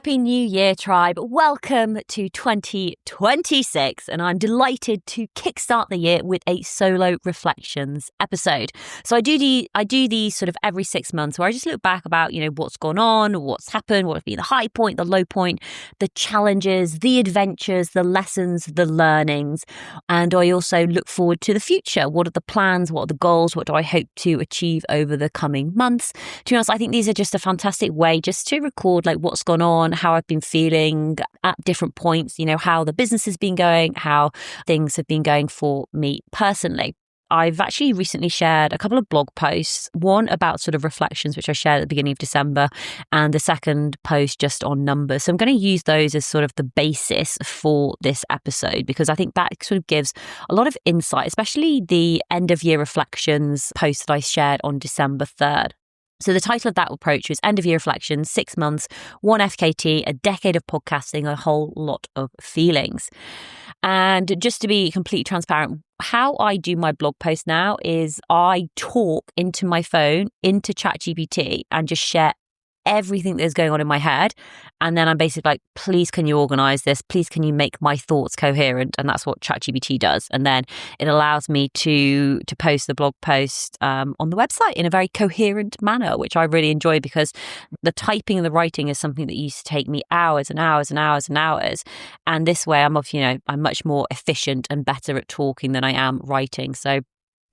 Happy New Year, tribe. Welcome to 2026, and I'm delighted to kickstart the year with a solo reflections episode. So I do these sort of every 6 months where I just look back about, what's gone on, what's happened, what has been the high point, the low point, the challenges, the adventures, the lessons, the learnings. And I also look forward to the future. What are the plans? What are the goals? What do I hope to achieve over the coming months? To be honest, I think these are just a fantastic way just to record what's gone on, how I've been feeling at different points, how the business has been going, how things have been going for me personally. I've actually recently shared a couple of blog posts, one about sort of reflections, which I shared at the beginning of December, and the second post just on numbers. So I'm going to use those as sort of the basis for this episode, because I think that sort of gives a lot of insight, especially the end of year reflections post that I shared on December 3rd. So the title of that approach was End of Year Reflections, 6 months, 1 FKT, a decade of podcasting, a whole lot of feelings. And just to be completely transparent, how I do my blog post now is I talk into my phone, into ChatGPT, and just share everything that's going on in my head. And then I'm basically like, please, can you organize this? Please, can you make my thoughts coherent? And that's what ChatGPT does. And then it allows me to post the blog post on the website in a very coherent manner, which I really enjoy, because the typing and the writing is something that used to take me hours and hours and hours and hours. And this way I'm much more efficient and better at talking than I am writing. So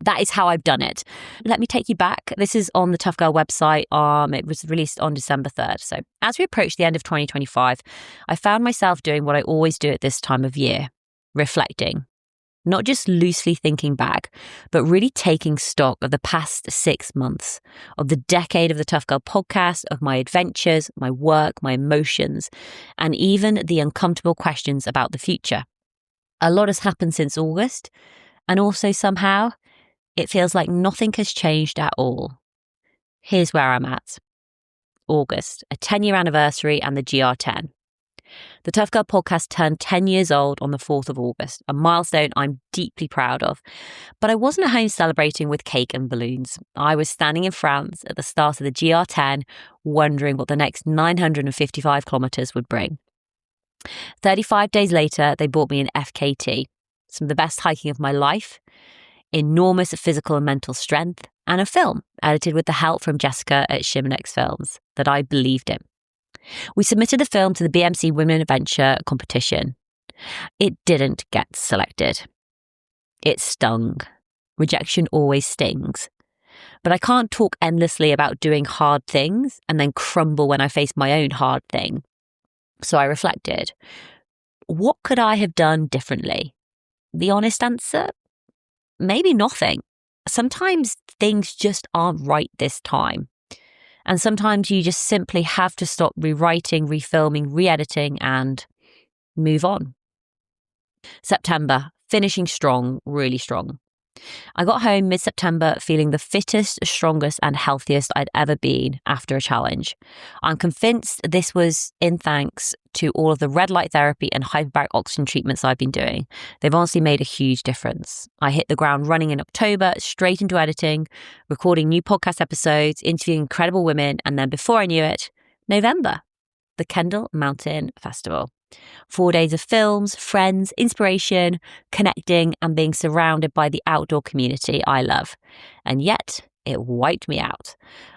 that is how I've done it. Let me take you back. This is on the Tough Girl website. It was released on December 3rd. So as we approach the end of 2025, I found myself doing what I always do at this time of year, reflecting. Not just loosely thinking back, but really taking stock of the past 6 months, of the decade of the Tough Girl podcast, of my adventures, my work, my emotions, and even the uncomfortable questions about the future. A lot has happened since August, and also somehow it feels like nothing has changed at all. Here's where I'm at. August, a 10-year anniversary, and the GR10. The Tough Girl podcast turned 10 years old on the 4th of August, a milestone I'm deeply proud of. But I wasn't at home celebrating with cake and balloons. I was standing in France at the start of the GR10, wondering what the next 955 kilometres would bring. 35 days later, they bought me an FKT, some of the best hiking of my life, enormous physical and mental strength, and a film edited with the help from Jessica at Shimnex Films that I believed in. We submitted the film to the BMC Women Adventure competition. It didn't get selected. It stung. Rejection always stings. But I can't talk endlessly about doing hard things and then crumble when I face my own hard thing. So I reflected. What could I have done differently? The honest answer? Maybe nothing. Sometimes things just aren't right this time. And sometimes you just simply have to stop rewriting, refilming, re-editing, and move on. September, finishing strong, really strong. I got home mid-September feeling the fittest, strongest, and healthiest I'd ever been after a challenge. I'm convinced this was in thanks to all of the red light therapy and hyperbaric oxygen treatments I've been doing. They've honestly made a huge difference. I hit the ground running in October, straight into editing, recording new podcast episodes, interviewing incredible women, and then before I knew it, November, the Kendall Mountain Festival. 4 days of films, friends, inspiration, connecting, and being surrounded by the outdoor community I love. And yet, it wiped me out.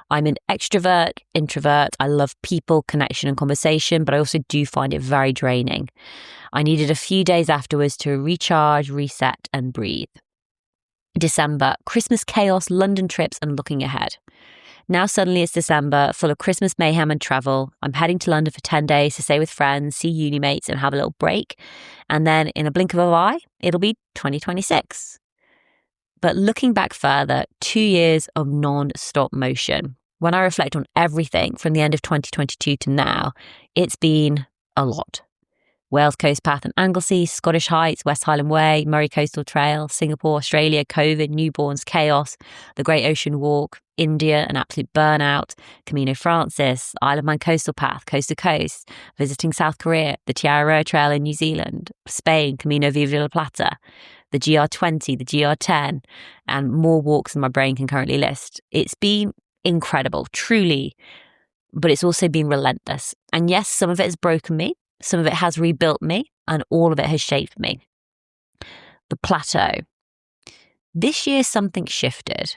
I'm an extrovert, introvert. I love people, connection, and conversation, but I also do find it very draining. I needed a few days afterwards to recharge, reset, and breathe. December, Christmas chaos, London trips, and looking ahead. Now suddenly it's December, full of Christmas mayhem and travel. I'm heading to London for 10 days to stay with friends, see uni mates, and have a little break. And then in a blink of an eye, it'll be 2026. But looking back further, 2 years of non-stop motion. When I reflect on everything from the end of 2022 to now, it's been a lot. Wales Coast Path and Anglesey, Scottish Heights, West Highland Way, Murray Coastal Trail, Singapore, Australia, COVID, newborns, chaos, the Great Ocean Walk, India, an absolute burnout, Camino Francis, Isle of Man Coastal Path, coast to coast, visiting South Korea, the Tiara Trail in New Zealand, Spain, Camino Viva La Plata, the GR20, the GR10, and more walks than my brain can currently list. It's been incredible, truly. But it's also been relentless. And yes, some of it has broken me, some of it has rebuilt me, and all of it has shaped me. The plateau. This year, something shifted.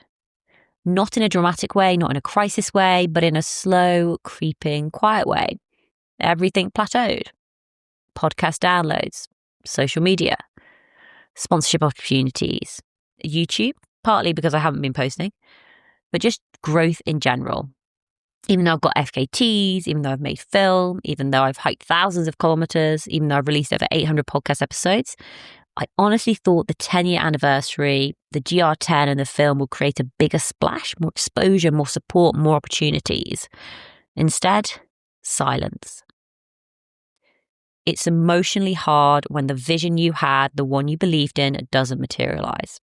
Not in a dramatic way, not in a crisis way, but in a slow, creeping, quiet way. Everything plateaued. Podcast downloads, social media, sponsorship opportunities, YouTube, partly because I haven't been posting, but just growth in general. Even though I've got FKTs, even though I've made film, even though I've hiked thousands of kilometers, even though I've released over 800 podcast episodes, I honestly thought the 10-year anniversary, the GR10 and the film will create a bigger splash, more exposure, more support, more opportunities. Instead, silence. It's emotionally hard when the vision you had, the one you believed in, doesn't materialize.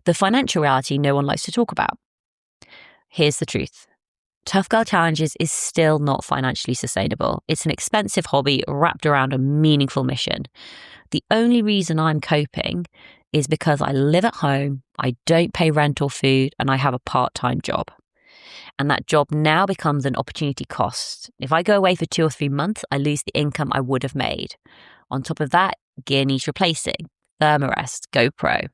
The financial reality no one likes to talk about. Here's the truth. Tough Girl Challenges is still not financially sustainable. It's an expensive hobby wrapped around a meaningful mission. The only reason I'm coping is because I live at home, I don't pay rent or food, and I have a part-time job. And that job now becomes an opportunity cost. If I go away for 2 or 3 months, I lose the income I would have made. On top of that, gear needs replacing, thermarest, GoPro.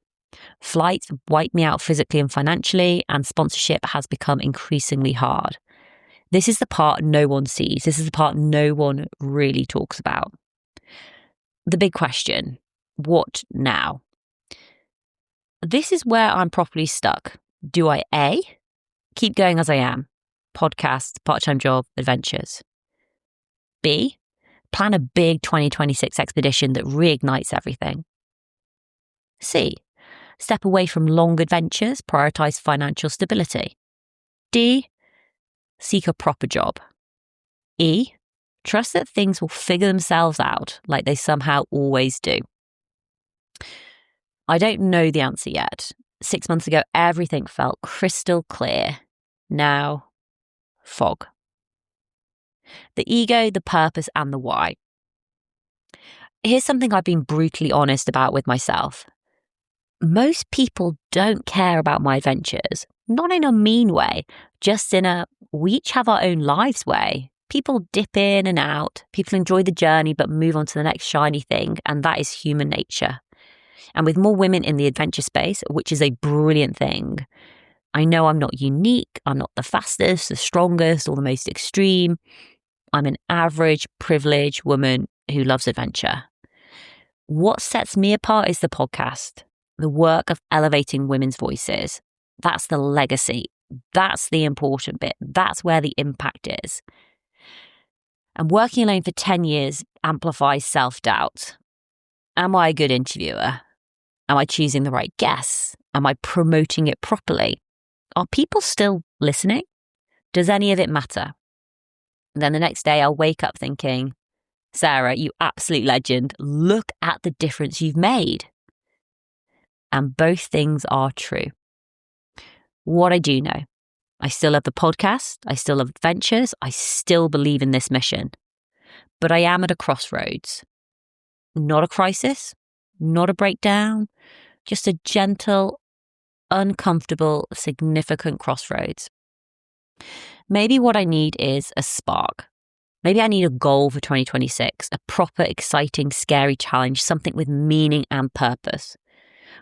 Flights wipe me out physically and financially, and sponsorship has become increasingly hard. This is the part no one sees. This is the part no one really talks about. The big question, what now? This is where I'm properly stuck. Do I A, keep going as I am, podcast, part-time job, adventures? B, plan a big 2026 expedition that reignites everything? C, step away from long adventures, prioritize financial stability? D, seek a proper job? E, trust that things will figure themselves out like they somehow always do? I don't know the answer yet. 6 months ago, everything felt crystal clear. Now, fog. The ego, the purpose, and the why. Here's something I've been brutally honest about with myself. Most people don't care about my adventures, not in a mean way, just in a we each have our own lives way. People dip in and out, people enjoy the journey but move on to the next shiny thing, and that is human nature. And with more women in the adventure space, which is a brilliant thing, I know I'm not unique, I'm not the fastest, the strongest, or the most extreme. I'm an average, privileged woman who loves adventure. What sets me apart is the podcast, the work of elevating women's voices. That's the legacy. That's the important bit. That's where the impact is. And working alone for 10 years amplifies self-doubt. Am I a good interviewer? Am I choosing the right guests? Am I promoting it properly? Are people still listening? Does any of it matter? And then the next day I'll wake up thinking, Sarah, you absolute legend, look at the difference you've made. And both things are true. What I do know, I still love the podcast, I still love adventures, I still believe in this mission. But I am at a crossroads. Not a crisis, not a breakdown, just a gentle, uncomfortable, significant crossroads. Maybe what I need is a spark. Maybe I need a goal for 2026, a proper, exciting, scary challenge, something with meaning and purpose.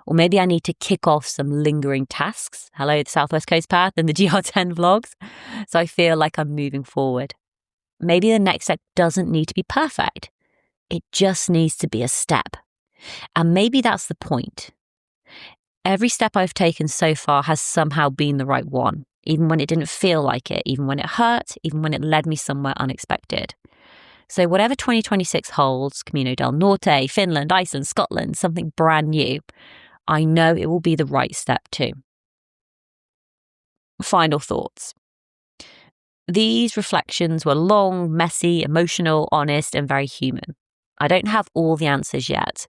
Or maybe I need to kick off some lingering tasks. Hello, the Southwest Coast Path and the GR10 vlogs. So I feel like I'm moving forward. Maybe the next step doesn't need to be perfect. It just needs to be a step. And maybe that's the point. Every step I've taken so far has somehow been the right one, even when it didn't feel like it, even when it hurt, even when it led me somewhere unexpected. So whatever 2026 holds, Camino del Norte, Finland, Iceland, Scotland, something brand new, I know it will be the right step too. Final thoughts. These reflections were long, messy, emotional, honest, and very human. I don't have all the answers yet,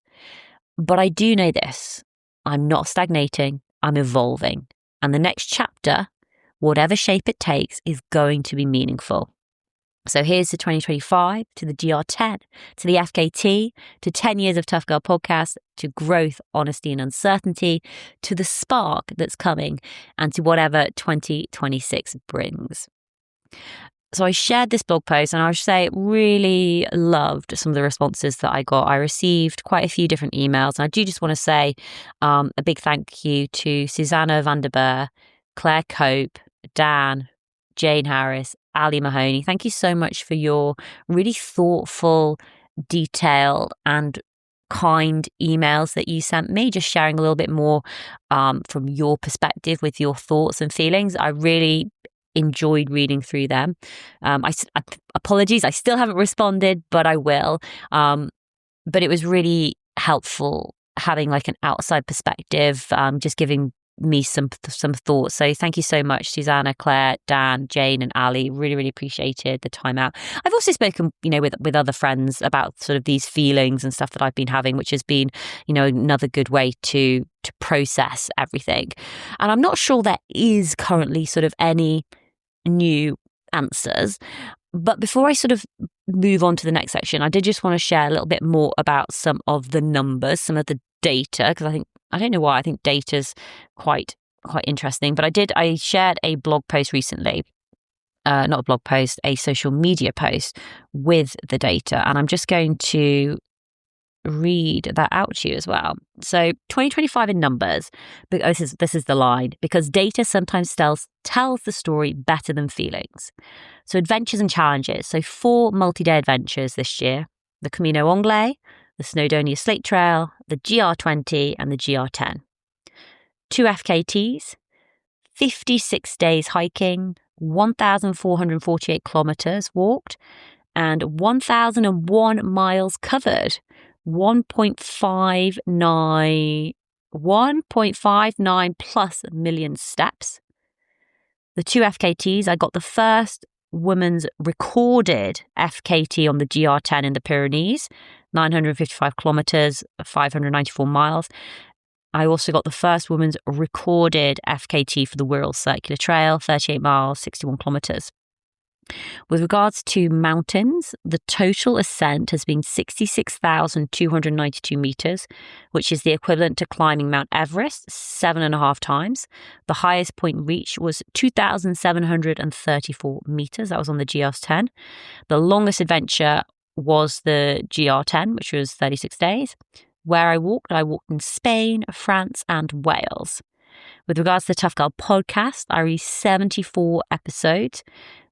but I do know this. I'm not stagnating, I'm evolving. And the next chapter, whatever shape it takes, is going to be meaningful. So here's to 2025, to the GR10, to the FKT, to 10 years of Tough Girl podcast, to growth, honesty and uncertainty, to the spark that's coming, and to whatever 2026 brings. So I shared this blog post, and I should say really loved some of the responses that I got. I received quite a few different emails, and I do just want to say a big thank you to Susanna Vanderbeer, Claire Cope, Dan, Jane Harris, Ali Mahoney. Thank you so much for your really thoughtful, detailed, and kind emails that you sent me, just sharing a little bit more from your perspective with your thoughts and feelings. I really enjoyed reading through them. Apologies, I still haven't responded, but I will. But it was really helpful having like an outside perspective, just giving me some thoughts. So thank you so much, Susanna, Claire, Dan, Jane, and Ali. Really, really appreciated the time out. I've also spoken, with other friends about sort of these feelings and stuff that I've been having, which has been, another good way to process everything. And I'm not sure there is currently sort of any new answers. But before I sort of move on to the next section, I did just want to share a little bit more about some of the numbers, some of the data, because I don't know why, I think data's quite interesting. But I shared a blog post recently, not a blog post, a social media post with the data. And I'm just going to read that out to you as well. So 2025 in numbers, but this is the line, because data sometimes tells the story better than feelings. So adventures and challenges. So 4 multi-day adventures this year: the Camino Anglais, the Snowdonia Slate Trail, the GR20 and the GR10. 2 FKTs, 56 days hiking, 1,448 kilometers walked, and 1,001 miles covered. 1.59 plus million steps. The 2 FKTs, I got the first woman's recorded FKT on the GR10 in the Pyrenees, 955 kilometers, 594 miles. I also got the first woman's recorded FKT for the Wirral Circular Trail, 38 miles, 61 kilometers. With regards to mountains, the total ascent has been 66,292 meters, which is the equivalent to climbing Mount Everest 7.5 times. The highest point reached was 2,734 meters. That was on the GR10. The longest adventure was the GR10, which was 36 days. Where I walked in Spain, France, and Wales. With regards to the Tough Girl podcast, I released 74 episodes.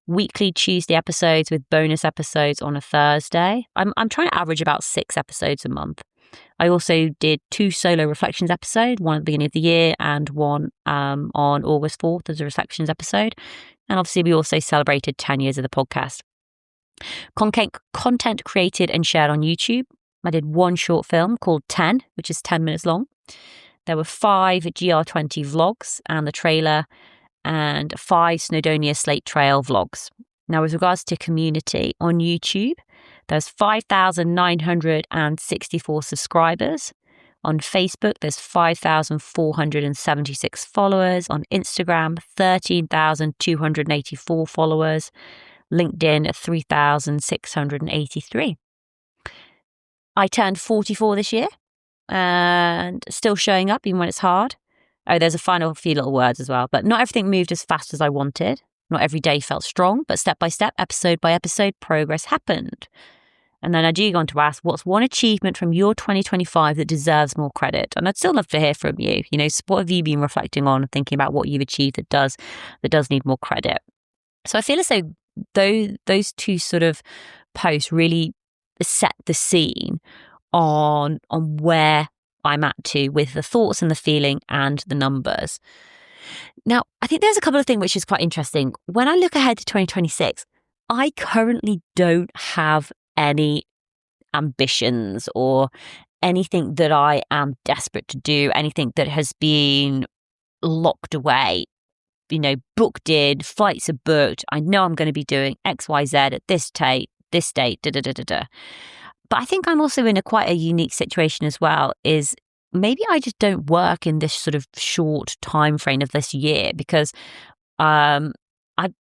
Weekly Tuesday episodes with bonus episodes on a Thursday. I'm trying to average about 6 episodes a month. I also did 2 solo reflections episodes, one at the beginning of the year and one on August 4th as a reflections episode. And obviously we also celebrated 10 years of the podcast. Content created and shared on YouTube. I did 1 short film called 10, which is 10 minutes long. There were 5 GR20 vlogs and the trailer, and 5 Snowdonia Slate Trail vlogs. Now, with regards to community on YouTube, there's 5,964 subscribers. On Facebook, there's 5,476 followers. On Instagram, 13,284 followers. LinkedIn, 3,683. I turned 44 this year and still showing up even when it's hard. Oh, there's a final few little words as well. But not everything moved as fast as I wanted. Not every day felt strong, but step by step, episode by episode, progress happened. And then I do go on to ask, what's one achievement from your 2025 that deserves more credit? And I'd still love to hear from you. What have you been reflecting on and thinking about what you've achieved that does need more credit? So I feel as though those 2 sort of posts really set the scene on where I'm at to with the thoughts and the feeling and the numbers. Now, I think there's a couple of things which is quite interesting. When I look ahead to 2026, I currently don't have any ambitions or anything that I am desperate to do, anything that has been locked away. Booked in, flights are booked. I know I'm going to be doing X, Y, Z at this date, But I think I'm also in quite a unique situation as well, is maybe I just don't work in this sort of short time frame of this year, because from the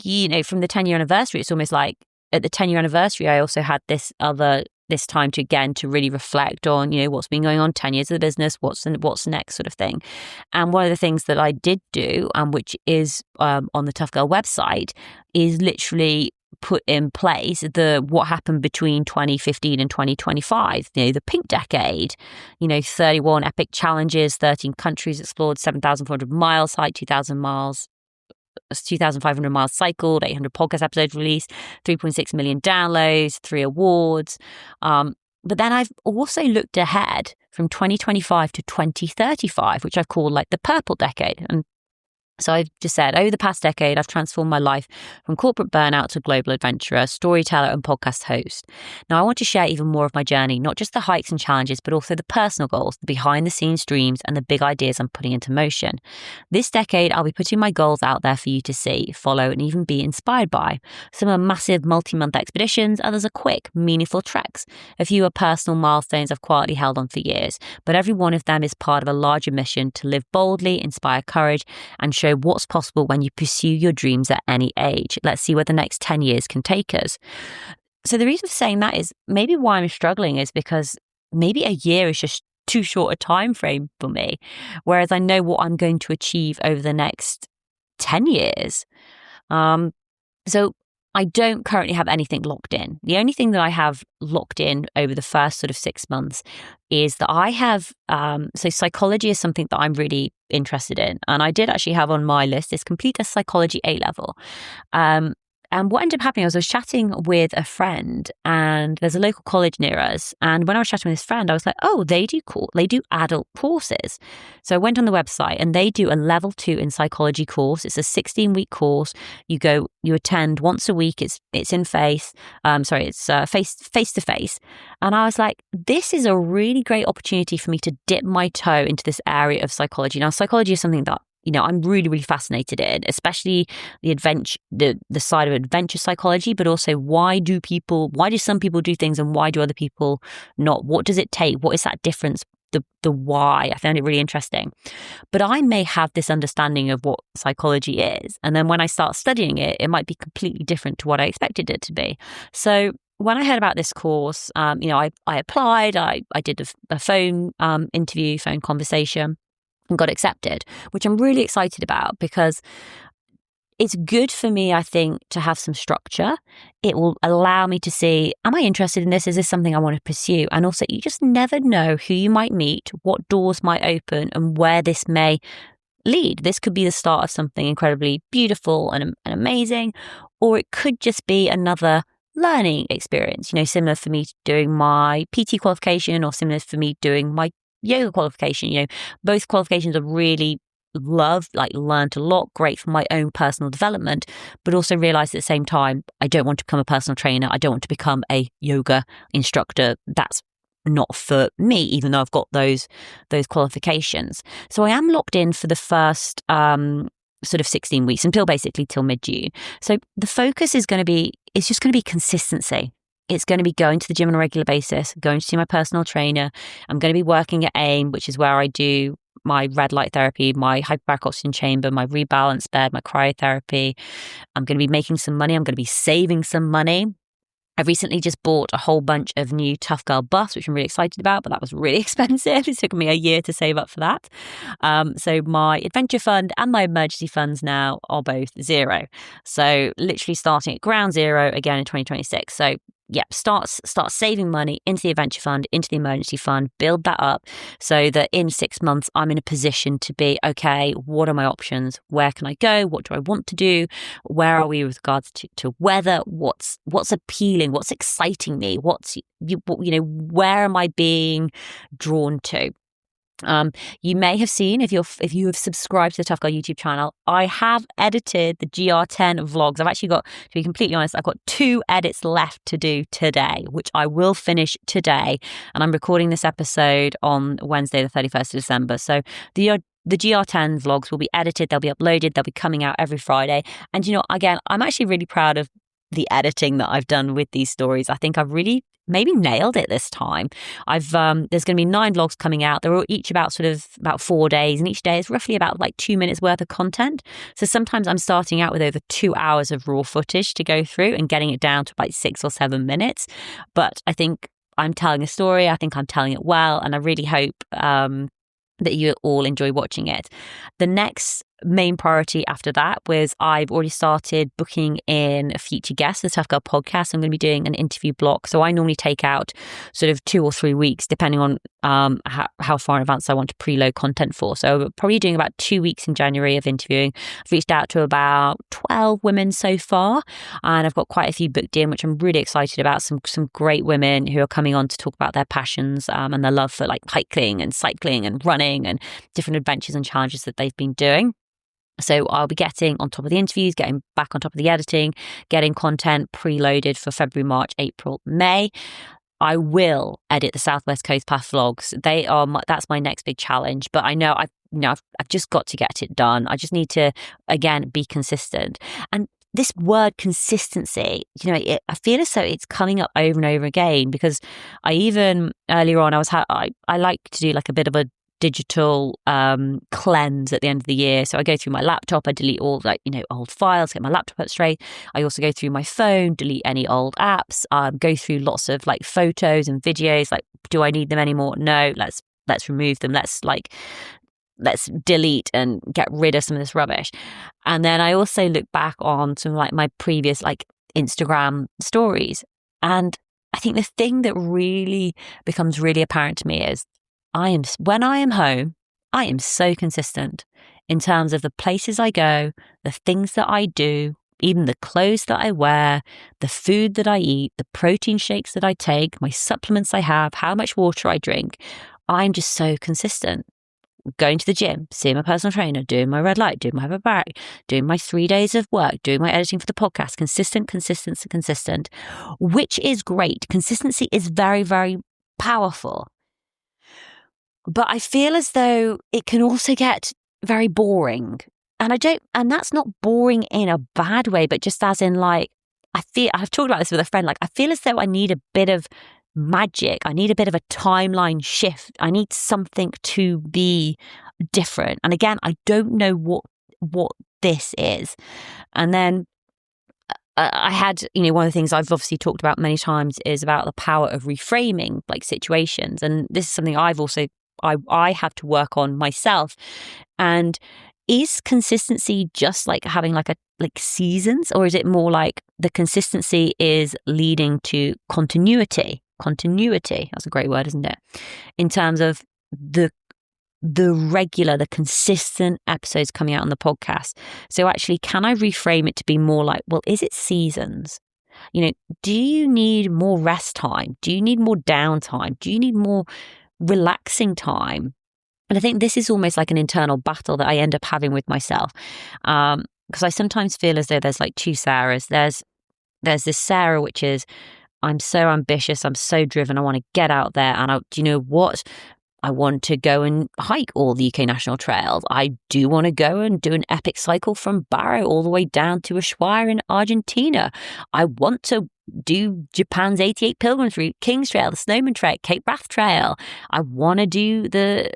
10-year anniversary, it's almost like at the 10-year anniversary, I also had this this time to really reflect on, what's been going on 10 years of the business, what's next sort of thing. And one of the things that I did do, which is on the Tough Girl website, is literally put in place what happened between 2015 and 2025, the pink decade, 31 epic challenges, 13 countries explored, 7,400 miles hiked, 2,500 miles cycled, 800 podcast episodes released, 3.6 million downloads, 3 awards. But then I've also looked ahead from 2025 to 2035, which I've called like the purple decade. And so I've just said, over the past decade, I've transformed my life from corporate burnout to global adventurer, storyteller, and podcast host. Now, I want to share even more of my journey, not just the hikes and challenges, but also the personal goals, the behind-the-scenes dreams, and the big ideas I'm putting into motion. This decade, I'll be putting my goals out there for you to see, follow, and even be inspired by. Some are massive multi-month expeditions, others are quick, meaningful treks. A few are personal milestones I've quietly held on for years, but every one of them is part of a larger mission to live boldly, inspire courage, and show what's possible when you pursue your dreams at any age. Let's see where the next 10 years can take us. So the reason for saying that is maybe why I'm struggling is because maybe a year is just too short a time frame for me, whereas I know what I'm going to achieve over the next 10 years. So I don't currently have anything locked in. The only thing that I have locked in over the first sort of 6 months is that I have, so psychology is something that I'm really interested in. And I did actually have on my list is complete a psychology A-level. And what ended up happening was I was chatting with a friend, and there's a local college near us. And when I was chatting with this friend, I was like, oh, they do adult courses. So I went on the website, and they do a level 2 in psychology course. It's a 16-week course. You attend once a week. It's face to face. And I was like, this is a really great opportunity for me to dip my toe into this area of psychology. Now, psychology is something that I'm really, really fascinated in, especially the side of adventure psychology, but also why do some people do things and why do other people not? What does it take? What is that difference? The why. I found it really interesting. But I may have this understanding of what psychology is. And then when I start studying it, it might be completely different to what I expected it to be. So when I heard about this course, I applied, I did a phone interview, phone conversation, and got accepted, which I'm really excited about because it's good for me, I think, to have some structure. It will allow me to see, am I interested in this? Is this something I want to pursue? And also, you just never know who you might meet, what doors might open, and where this may lead. This could be the start of something incredibly beautiful and amazing, or it could just be another learning experience, similar for me doing my PT qualification or similar for me doing my yoga qualification. Both qualifications are really learned a lot, great for my own personal development, but also realized at the same time, I don't want to become a personal trainer. I don't want to become a yoga instructor. That's not for me, even though I've got those qualifications. So I am locked in for the first sort of 16 weeks till mid-June. So the focus is it's just going to be consistency. It's going to be going to the gym on a regular basis, going to see my personal trainer. I'm going to be working at AIM, which is where I do my red light therapy, my hyperbaric oxygen chamber, my rebalance bed, my cryotherapy. I'm going to be making some money. I'm going to be saving some money. I've recently just bought a whole bunch of new Tough Girl buffs, which I'm really excited about, but that was really expensive. It took me a year to save up for that. So my adventure fund and my emergency funds now are both zero. So literally starting at ground zero again in 2026. So start saving money into the adventure fund, into the emergency fund, build that up so that in 6 months I'm in a position to be, okay, what are my options? Where can I go? What do I want to do? Where are we with regards to weather? What's appealing? What's exciting me? Where am I being drawn to? You may have seen, if you have subscribed to the Tough Girl YouTube channel, I have edited the GR10 vlogs. I've actually got, to be completely honest, I've got 2 edits left to do today, which I will finish today. And I'm recording this episode on Wednesday, the 31st of December. So the GR10 vlogs will be edited, they'll be uploaded, they'll be coming out every Friday. And again, I'm actually really proud of the editing that I've done with these stories. I think I've really maybe nailed it this time. There's going to be 9 vlogs coming out. They're all each about 4 days, and each day is roughly about 2 minutes worth of content. So sometimes I'm starting out with over 2 hours of raw footage to go through and getting it down to 6 or 7 minutes. But I think I'm telling a story. I think I'm telling it well, and I really hope that you all enjoy watching it. The next main priority after that was I've already started booking in future guests for the Tough Girl podcast. I'm going to be doing an interview block. So I normally take out sort of 2 or 3 weeks, depending on how far in advance I want to preload content for. So probably doing about 2 weeks in January of interviewing. I've reached out to about 12 women so far, and I've got quite a few booked in, which I'm really excited about. Some great women who are coming on to talk about their passions and their love for like hiking and cycling and running and different adventures and challenges that they've been doing. So I'll be getting on top of the interviews, getting back on top of the editing, getting content preloaded for February, March, April, May. I will edit the Southwest Coast Path vlogs. That's my next big challenge. But I know I've just got to get it done. I just need to, again, be consistent. And this word consistency, I feel as though it's coming up over and over again, because I even earlier on I like to do like a bit of a digital cleanse at the end of the year. So I go through my laptop, I delete all old files, get my laptop up straight. I also go through my phone, delete any old apps, go through lots of like photos and videos. Like, do I need them anymore? No, let's remove them. Let's delete and get rid of some of this rubbish. And then I also look back on some like my previous like Instagram stories. And I think the thing that really becomes really apparent to me is when I am home, I am so consistent in terms of the places I go, the things that I do, even the clothes that I wear, the food that I eat, the protein shakes that I take, my supplements I have, how much water I drink. I'm just so consistent. Going to the gym, seeing my personal trainer, doing my red light, doing my hyperbaric, doing my 3 days of work, doing my editing for the podcast, consistent, which is great. Consistency is very, very powerful. But I feel as though it can also get very boring. And that's not boring in a bad way, but just as in like, I've talked about this with a friend, like I feel as though I need a bit of magic. I need a bit of a timeline shift. I need something to be different. And again, I don't know what this is. And then I had, one of the things I've obviously talked about many times is about the power of reframing like situations. And this is something I have to work on myself. And is consistency just like having like seasons, or is it more like the consistency is leading to continuity? Continuity, that's a great word, isn't it? In terms of the consistent episodes coming out on the podcast. So actually, can I reframe it to be more like, well, is it seasons? Do you need more rest time? Do you need more downtime? Do you need more relaxing time? And I think this is almost like an internal battle that I end up having with myself, because I sometimes feel as though there's like two Sarahs. There's this Sarah which is, I'm so ambitious, I'm so driven, I want to get out there, and do you know what? I want to go and hike all the UK national trails. I do want to go and do an epic cycle from Barrow all the way down to Ushuaia in Argentina. I want to do Japan's 88 Pilgrims Route, King's Trail, the Snowman Trek, Cape Wrath Trail. I want to do the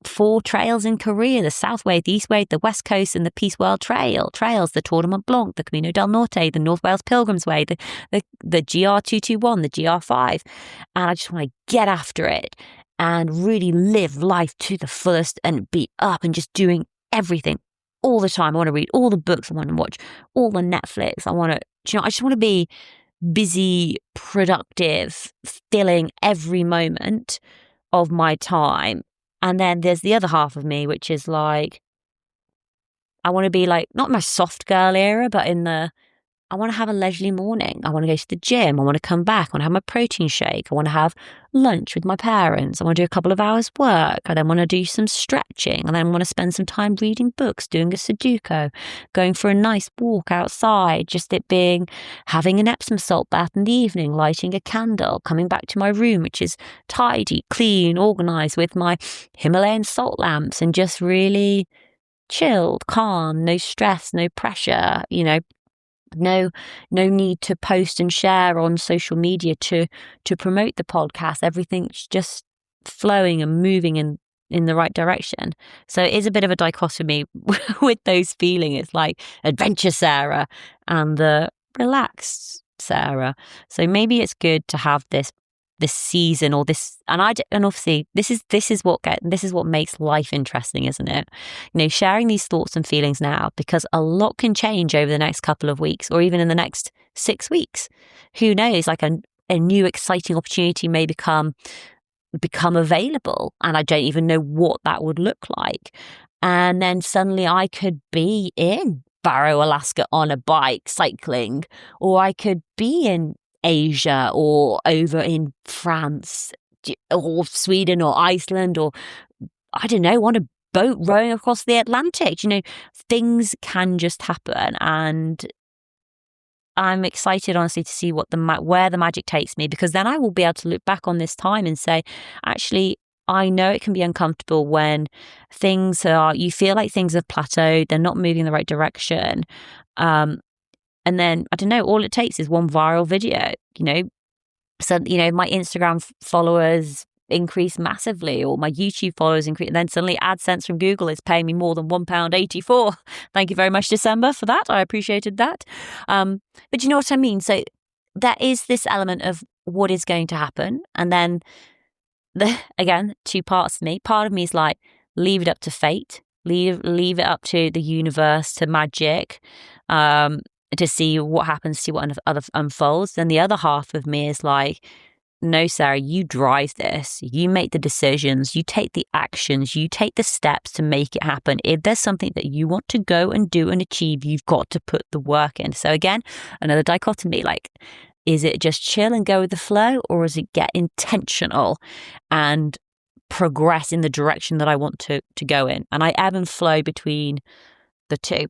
4 trails in Korea, the South Wade, the East Wade, the West Coast, and the Peace World trails, the Tour de Mont Blanc, the Camino del Norte, the North Wales Pilgrims Way, the GR221, the GR5. And I just want to get after it and really live life to the fullest and be up and just doing everything all the time. I want to read all the books. I want to watch all the Netflix. I just want to be busy, productive, filling every moment of my time. And then there's the other half of me, which is like, I want to be like, not my soft girl era, but I want to have a leisurely morning. I want to go to the gym. I want to come back. I want to have my protein shake. I want to have lunch with my parents. I want to do a couple of hours work. I then want to do some stretching. And then I want to spend some time reading books, doing a Sudoku, going for a nice walk outside, just it being having an Epsom salt bath in the evening, lighting a candle, coming back to my room, which is tidy, clean, organized with my Himalayan salt lamps, and just really chilled, calm, no stress, no pressure, no need to post and share on social media to promote the podcast. Everything's just flowing and moving in the right direction. So it is a bit of a dichotomy with those feelings. It's like adventure Sarah and the relaxed Sarah. So maybe it's good to have this season or this, and obviously this is what makes life interesting, isn't it? Sharing these thoughts and feelings now, because a lot can change over the next couple of weeks, or even in the next 6 weeks. Who knows? Like a new exciting opportunity may become available, and I don't even know what that would look like. And then suddenly I could be in Barrow, Alaska on a bike cycling, or I could be in Asia or over in France or Sweden or Iceland, or I don't know, on a boat rowing across the Atlantic. Things can just happen, and I'm excited, honestly, to see where the magic takes me, because then I will be able to look back on this time and say, actually, I know it can be uncomfortable when you feel like things have plateaued, they're not moving in the right direction. And then, I don't know, all it takes is one viral video, So, my Instagram followers increase massively, or my YouTube followers increase, and then suddenly AdSense from Google is paying me more than £1.84. Thank you very much, December, for that. I appreciated that. But you know what I mean? So there is this element of what is going to happen. And then, again, two parts of me. Part of me is like, leave it up to fate. Leave it up to the universe, to magic, to see what happens, see what other unfolds. Then the other half of me is like, no, Sarah, you drive this. You make the decisions. You take the actions. You take the steps to make it happen. If there's something that you want to go and do and achieve, you've got to put the work in. So again, another dichotomy, like, is it just chill and go with the flow, or is it get intentional and progress in the direction that I want to go in? And I ebb and flow between the two.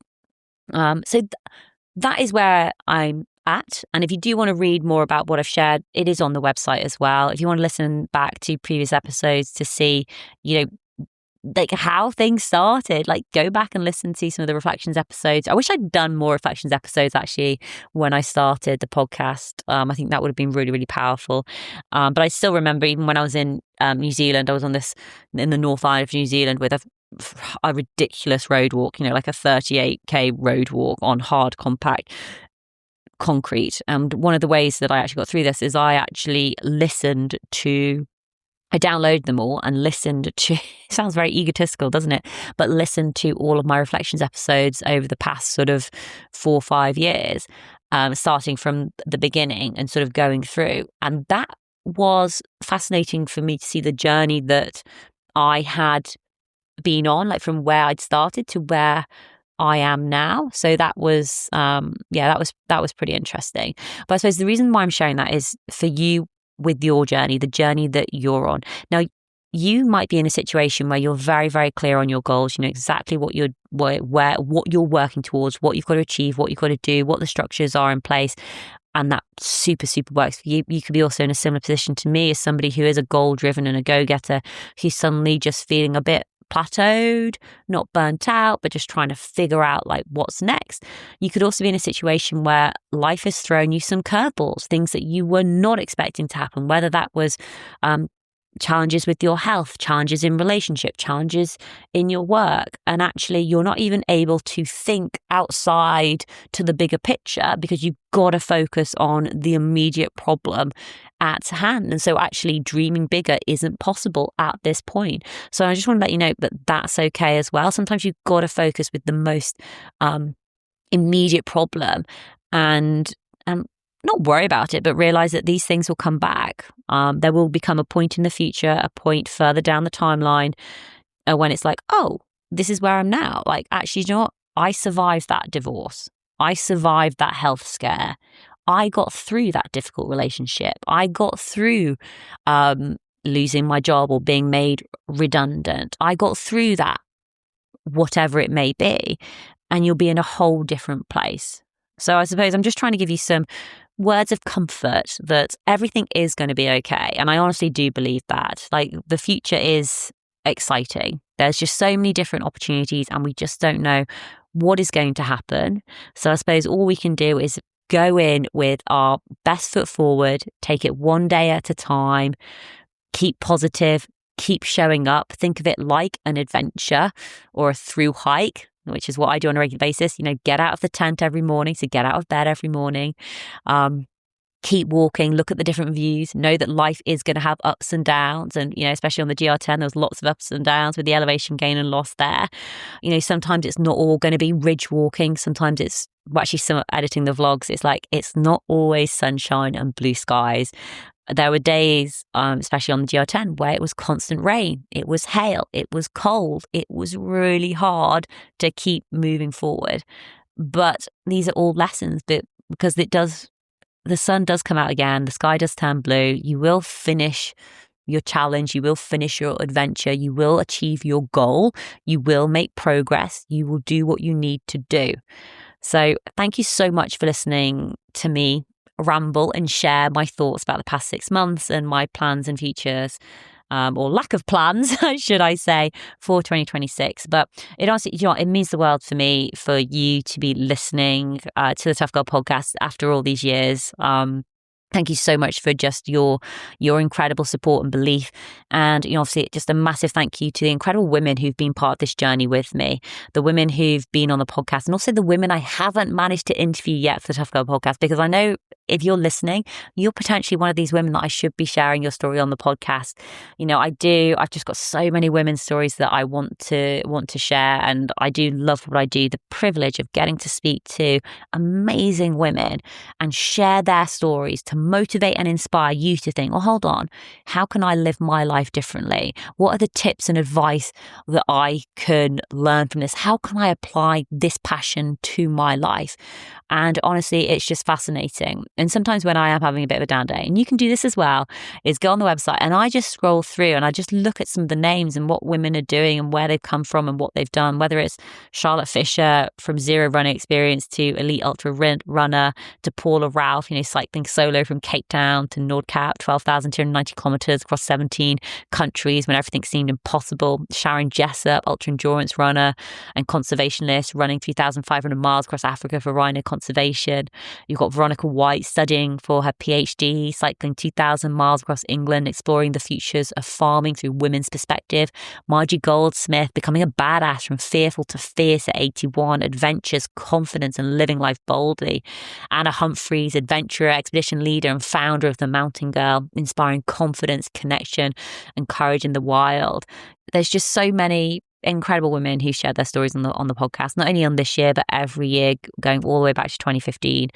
That is where I'm at. And if you do want to read more about what I've shared, it is on the website as well. If you want to listen back to previous episodes to see, like how things started, like go back and listen to some of the reflections episodes. I wish I'd done more reflections episodes actually when I started the podcast. I think that would have been really, really powerful. But I still remember, even when I was in New Zealand, I was in the North Island of New Zealand with a ridiculous road walk, like a 38k road walk on hard compact concrete. And one of the ways that I actually got through this is I downloaded them all and listened to, it sounds very egotistical, doesn't it? But listened to all of my reflections episodes over the past sort of 4 or 5 years, starting from the beginning and sort of going through. And that was fascinating for me to see the journey that I had been on, like from where I'd started to where I am now. So that was, that was pretty interesting. But I suppose the reason why I'm sharing that is for you with your journey, the journey that you're on. Now, you might be in a situation where you're very, very clear on your goals. You know exactly what you're working towards, what you've got to achieve, what you've got to do, what the structures are in place. And that super, super works for you. You could be also in a similar position to me as somebody who is a goal-driven and a go-getter, who's suddenly just feeling a bit plateaued, not burnt out, but just trying to figure out like what's next. You could also be in a situation where life has thrown you some curveballs, things that you were not expecting to happen, whether that was challenges with your health, challenges in relationship, challenges in your work, and actually you're not even able to think outside to the bigger picture because you've got to focus on the immediate problem at hand. And so actually dreaming bigger isn't possible at this point. So I just want to let you know that that's okay as well. Sometimes you've got to focus with the most immediate problem and not worry about it, but realize that these things will come back. There will become a point in the future, a point further down the timeline when it's like, oh, this is where I'm now. Like, actually, you know what? I survived that divorce. I survived that health scare. I got through that difficult relationship. I got through losing my job or being made redundant. I got through that, whatever it may be, and you'll be in a whole different place. So I suppose I'm just trying to give you some words of comfort that everything is going to be okay. And I honestly do believe that. Like, the future is exciting. There's just so many different opportunities and we just don't know what is going to happen. So I suppose all we can do is go in with our best foot forward, take it one day at a time, keep positive, keep showing up. Think of it like an adventure or a through hike, which is what I do on a regular basis. You know, get out of the tent every morning. So get out of bed every morning. keep walking, look at the different views, know that life is going to have ups and downs. And, especially on the GR10, there was lots of ups and downs with the elevation gain and loss there. Sometimes it's not all going to be ridge walking. Sometimes it's, actually, some editing the vlogs, it's like, it's not always sunshine and blue skies. There were days, especially on the GR10, where it was constant rain, it was hail, it was cold, it was really hard to keep moving forward. But these are all lessons, because the sun does come out again, the sky does turn blue, you will finish your challenge, you will finish your adventure, you will achieve your goal, you will make progress, you will do what you need to do. So thank you so much for listening to me ramble and share my thoughts about the past 6 months and my plans and futures, or lack of plans, should I say, for 2026. But it honestly, it means the world for me, for you to be listening to the Tough Girl podcast after all these years. Thank you so much for just your incredible support and belief. And, obviously, just a massive thank you to the incredible women who've been part of this journey with me, the women who've been on the podcast, and also the women I haven't managed to interview yet for the Tough Girl podcast, because I know if you're listening, you're potentially one of these women that I should be sharing your story on the podcast. I've just got so many women's stories that I want to share. And I do love what I do, the privilege of getting to speak to amazing women and share their stories to motivate and inspire you to think, well, hold on, how can I live my life differently? What are the tips and advice that I can learn from this? How can I apply this passion to my life? And honestly, it's just fascinating. And sometimes when I am having a bit of a down day, and you can do this as well, is go on the website and I just scroll through and I just look at some of the names and what women are doing and where they've come from and what they've done, whether it's Charlotte Fisher from zero running experience to elite ultra runner, to Paula Ralph, cycling solo from Cape Town to Nordkap, 12,290 kilometers across 17 countries when everything seemed impossible. Sharon Jessup, ultra endurance runner and conservationist, running 3,500 miles across Africa for rhino conservation. You've got Veronica White studying for her PhD, cycling 2,000 miles across England, exploring the futures of farming through women's perspective. Margie Goldsmith becoming a badass from fearful to fierce at 81, adventures, confidence and living life boldly. Anna Humphreys, adventurer, expedition leader and founder of the Mountain Girl, inspiring confidence, connection and courage in the wild. There's just so many incredible women who shared their stories on the podcast, not only on this year, but every year going all the way back to 2015.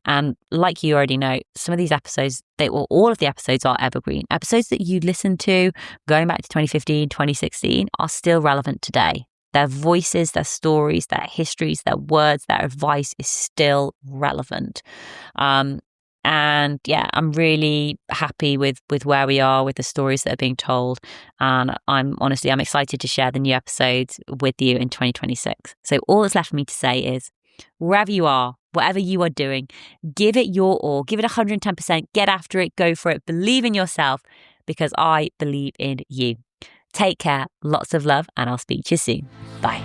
And like you already know, some of these episodes, all of the episodes are evergreen. Episodes that you listened to going back to 2015, 2016 are still relevant today. Their voices, their stories, their histories, their words, their advice is still relevant. And yeah, I'm really happy with where we are, with the stories that are being told. And I'm excited to share the new episodes with you in 2026. So all that's left for me to say is, wherever you are, whatever you are doing, give it your all, give it 110%, get after it, go for it, believe in yourself, because I believe in you. Take care, lots of love, and I'll speak to you soon. Bye.